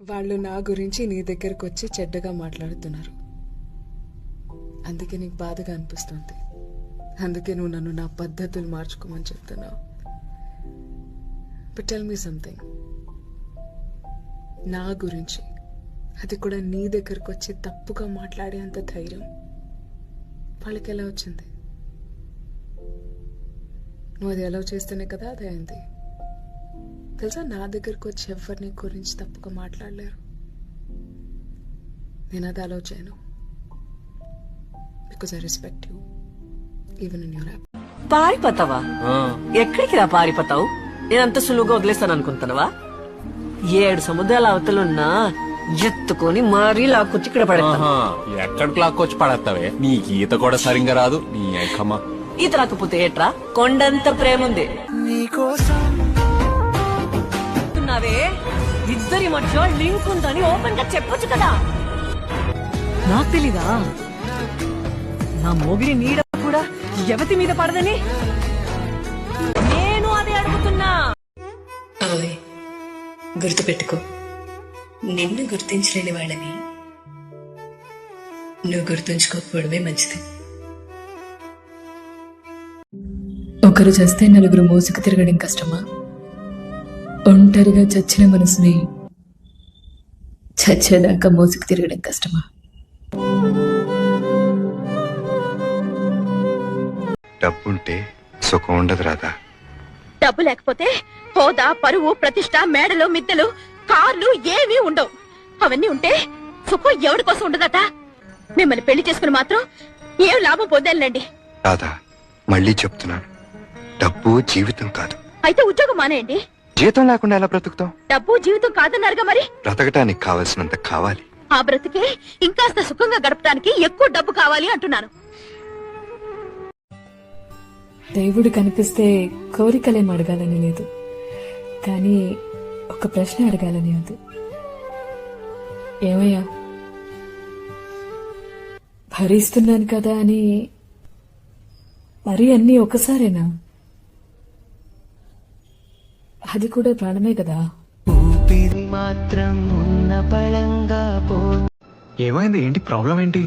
వాళ్ళు నా గురించి నీ దగ్గరకు వచ్చి చెడ్డగా మాట్లాడుతున్నారు. అందుకే నీకు బాధగా అనిపిస్తుంది. అందుకే నువ్వు నన్ను నా పద్ధతులు మార్చుకోమని చెప్తున్నావు. బట్ టెల్ మీ సంథింగ్, నా గురించి అది కూడా నీ దగ్గరకు వచ్చి తప్పుగా మాట్లాడే అంత ధైర్యం వాళ్ళకి ఎలా వచ్చింది? నువ్వు అది ఎలా చేస్తేనే కదా అది అయింది. తెలుసా, నా దగ్గరకు వచ్చి ఎవరిని గురించి తప్పుగా మాట్లాడలేరు. నేను అది అలౌ చేయను. Because I respect you even in your app. పారిపోతావా? ఎక్కడికి రా పారిపోతావు? నేనంత సులువుగా వదిలేస్తాను అనుకుంటున్నావా? 7 సముద్రాల అవతలున్నా ఎత్తుకొని మరీ లాక్కొచ్చి ఇక్కడ పడతాను. ఎక్కడికి లాక్కొచ్చి పడతావే? నీకు ఈత కూడా సరిగ్గా రాదు. నీ ఐకమ్మా ఈత రాకపోతే ఏట్రా? కొండంత ప్రేమ ఉంది నావే. ఇద్దరి మధ్య లింక్ ఉందని ఓపెన్ గా చెప్పొచ్చు కదా. నాకు తెలీదా నా మొగిలి నీడ కూడా ఎవతి మీద పడదని? నేను అదే అడుగుతున్నా. గుర్తుపెట్టుకో, నిన్ను గుర్తించలేని వాళ్ళని నువ్వు గుర్తుంచుకోకపోవడమే మంచిది. ఒకరు చస్తే నలుగురు మోసుకు తిరగడం కష్టమా? ఒంటరిగా చచ్చిన మనసుని చచ్చేదాకా మోసుకు తిరగడం కష్టమా? డబ్బుంటే సుఖం ఉండదు రాదా? డబ్బు లేకపోతే హోదా, పరువు, ప్రతిష్ట, మేడలు, మిద్దెలు, కార్లు ఏమీ ఉండవు. అవన్నీ ఉంటే సుఖం ఎవరి కోసం ఉండదట. మిమ్మల్ని పెళ్లి చేసుకుని మాత్రం ఏం లాభం పొందాలండి. రాదా, మళ్ళీ చెప్తున్నాను, డబ్బు జీవితం కాదు. అయితే ఉద్యోగం మానేయండి. జీతం లేకుండా ఎలా బ్రతుకుతాం? డబ్బు జీవితం కాదన్నారుగా మరి. బ్రతకటానికి కావలసినంత కావాలి. ఆ బ్రతికే ఇంకాస్త సుఖంగా గడపడానికి ఎక్కువ డబ్బు కావాలి అంటున్నాను. దేవుడు కనిపిస్తే కోరికలేం అడగాలని లేదు, కానీ ఒక ప్రశ్న అడగాలని ఉంది. ఏమయ్యా, భరిస్తున్నాను కదా అని మరీ అన్నీ ఒకసారేనా? అది కూడా ప్రాణమే కదా. మాత్రం ఉన్న పళంగా పో. ఏమైంది? ఏంటి ప్రాబ్లం ఏంటి?